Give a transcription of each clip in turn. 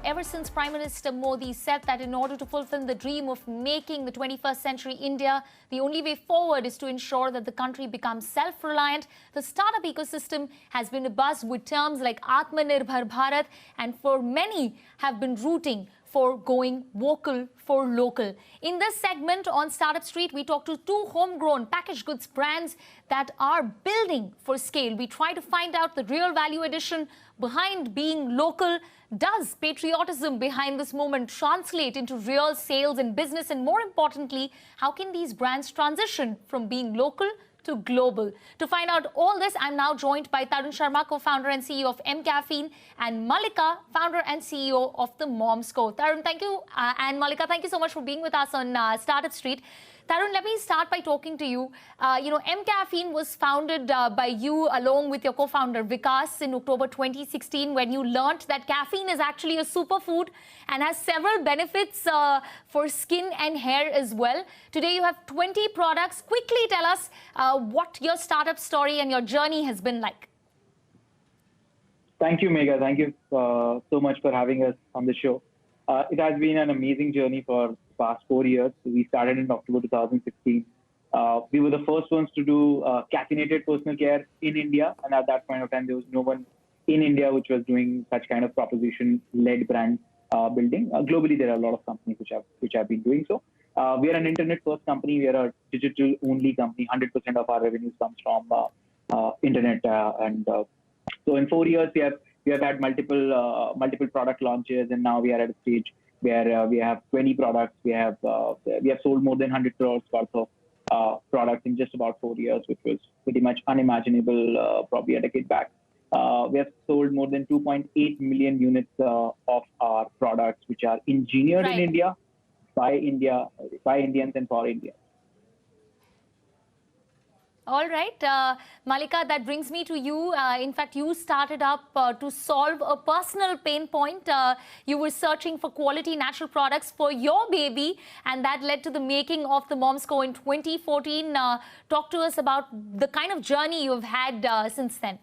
ever since Prime Minister Modi said that in order to fulfill the dream of making the 21st century India, the only way forward is to ensure that the country becomes self-reliant, the startup ecosystem has been abuzz with terms like Atmanirbhar Bharat, and for many have been rooting for going vocal for local. In this segment on Startup Street, we talk to two homegrown packaged goods brands that are building for scale. We try to find out the real value addition behind being local. Does patriotism behind this movement translate into real sales and business? And more importantly, how can these brands transition from being local to global? To find out all this, I'm now joined by Tarun Sharma, co-founder and CEO of M Caffeine, and Mallika, founder and CEO of the Moms Co. Tarun, thank you, and Mallika, thank you so much for being with us on Startup Street. Tarun, let me start by talking to you. M Caffeine was founded by you along with your co-founder Vikas in October 2016, when you learnt that caffeine is actually a superfood and has several benefits for skin and hair as well. Today you have 20 products. Quickly tell us what your startup story and your journey has been like. Thank you, Megha. Thank you so much for having us on the show. It has been an amazing journey for the past 4 years. We started in October 2016. We were the first ones to do caffeinated personal care in India. And at that point of time, there was no one in India which was doing such kind of proposition-led brand building. Globally, there are a lot of companies which have been doing so. We are an internet-first company. We are a digital-only company. 100% of our revenues comes from internet. So in 4 years, we have had multiple product launches, and now we are at a stage where we have 20 products. We have sold more than 100 crores worth of products in just about 4 years, which was pretty much unimaginable probably a decade back. We have sold more than 2.8 million units of our products, which are engineered in India, by Indians and for India. All right, Mallika, that brings me to you. In fact, you started up to solve a personal pain point. You were searching for quality natural products for your baby, and that led to the making of the Moms Co in 2014. Talk to us about the kind of journey you've had since then.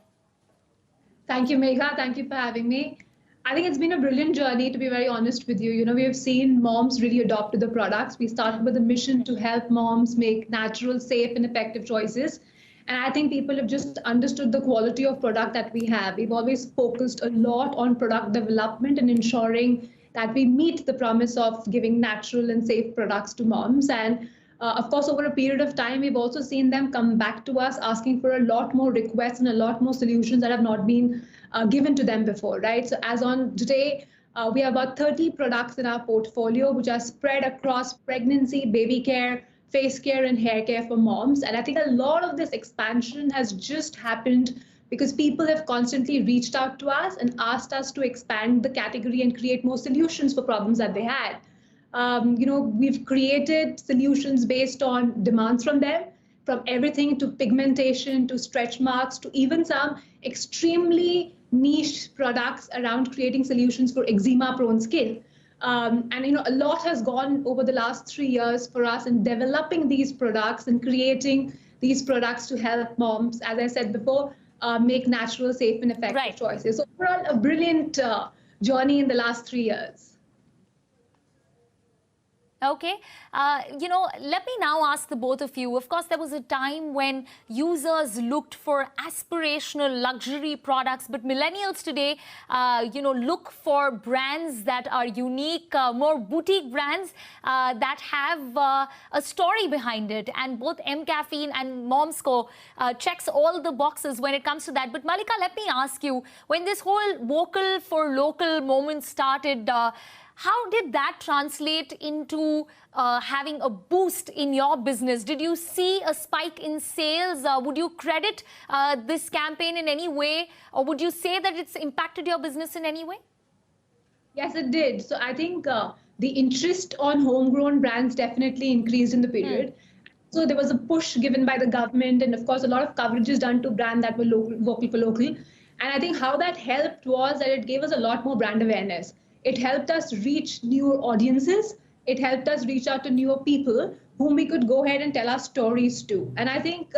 Thank you, Megha. Thank you for having me. I think it's been a brilliant journey, to be very honest with you. We have seen moms really adopt to the products. We started with a mission to help moms make natural, safe, and effective choices. And I think people have just understood the quality of product that we have. We've always focused a lot on product development and ensuring that we meet the promise of giving natural and safe products to moms. And of course, over a period of time, we've also seen them come back to us asking for a lot more requests and a lot more solutions that have not been given to them before, right? So as on today, we have about 30 products in our portfolio, which are spread across pregnancy, baby care, face care, and hair care for moms. And I think a lot of this expansion has just happened because people have constantly reached out to us and asked us to expand the category and create more solutions for problems that they had. We've created solutions based on demands from them, from everything to pigmentation, to stretch marks, to even some extremely niche products around creating solutions for eczema-prone skin. A lot has gone over the last 3 years for us in developing these products and creating these products to help moms, as I said before, make natural, safe, and effective choices. So overall, a brilliant journey in the last 3 years. Okay, let me now ask the both of you. Of course, there was a time when users looked for aspirational luxury products, but millennials today, look for brands that are unique, more boutique brands that have a story behind it. And both M Caffeine and Moms Co checks all the boxes when it comes to that. But Mallika, let me ask you, when this whole vocal for local moment started, how did that translate into having a boost in your business? Did you see a spike in sales? Would you credit this campaign in any way? Or would you say that it's impacted your business in any way? Yes, it did. So I think the interest on homegrown brands definitely increased in the period. So there was a push given by the government, and of course, a lot of coverage is done to brands that were vocal for local. And I think how that helped was that it gave us a lot more brand awareness. It helped us reach newer audiences. It helped us reach out to newer people whom we could go ahead and tell our stories to. And I think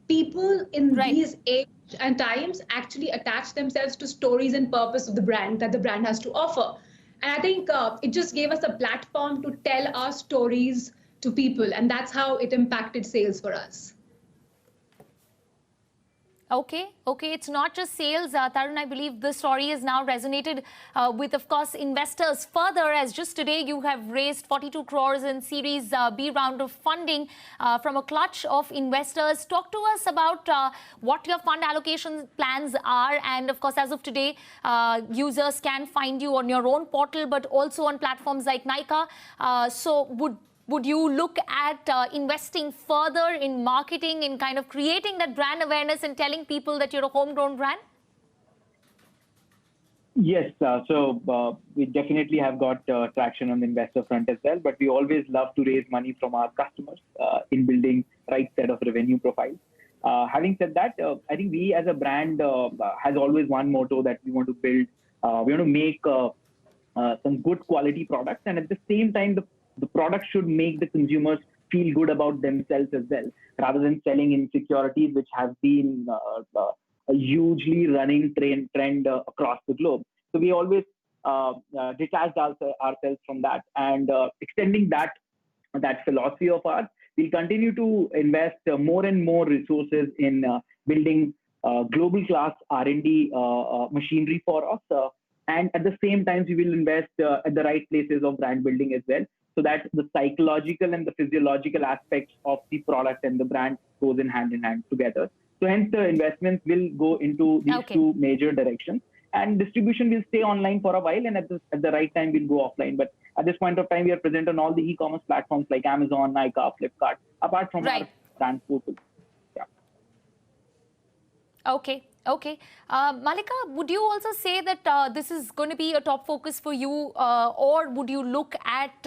people in these age and times actually attach themselves to stories and purpose of the brand that the brand has to offer. And I think it just gave us a platform to tell our stories to people. And that's how it impacted sales for us. Okay. It's not just sales. Tarun, I believe the story has now resonated with, of course, investors further, as just today you have raised 42 crores in Series B round of funding from a clutch of investors. Talk to us about what your fund allocation plans are. And of course, as of today, users can find you on your own portal, but also on platforms like Nykaa. So would you look at investing further in marketing, in kind of creating that brand awareness and telling people that you're a homegrown brand? Yes, so we definitely have got traction on the investor front as well, but we always love to raise money from our customers in building right set of revenue profiles. Having said that, I think we as a brand has always one motto that we want to build, we want to make some good quality products, and at the same time, the product should make the consumers feel good about themselves as well, rather than selling insecurities, which have been a hugely running trend across the globe. So we always detached ourselves from that, and extending that philosophy of ours, we'll continue to invest more and more resources in building global class R&D machinery for us. And at the same time, we will invest at the right places of brand building as well, so that the psychological and the physiological aspects of the product and the brand goes in hand together. So hence the investments will go into these two major directions, and distribution will stay online for a while, and at the right time we'll go offline. But at this point of time, we are present on all the e-commerce platforms like Amazon, Nykaa, Flipkart, apart from our brand portal. Yeah. Okay. Malika, would you also say that this is going to be a top focus for you, or would you look at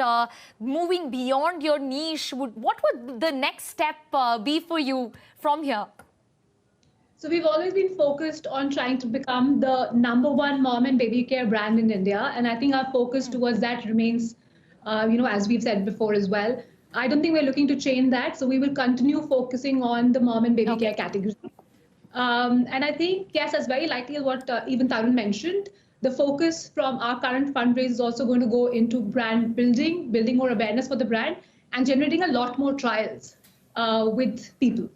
moving beyond your niche? What would the next step be for you from here? So we've always been focused on trying to become the #1 mom and baby care brand in India. And I think our focus towards that remains, as we've said before as well. I don't think we're looking to change that. So we will continue focusing on the mom and baby care category. And I think, yes, that's very likely what even Tarun mentioned. The focus from our current fundraise is also going to go into brand building more awareness for the brand, and generating a lot more trials with people.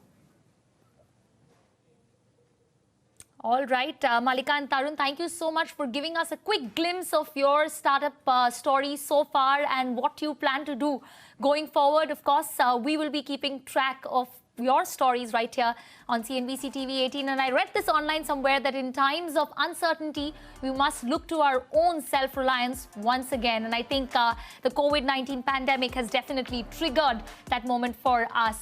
All right, Malika and Tarun, thank you so much for giving us a quick glimpse of your startup story so far and what you plan to do going forward. Of course, we will be keeping track of your stories right here on CNBC TV 18. And I read this online somewhere that in times of uncertainty, we must look to our own self-reliance once again. And I think the COVID-19 pandemic has definitely triggered that moment for us.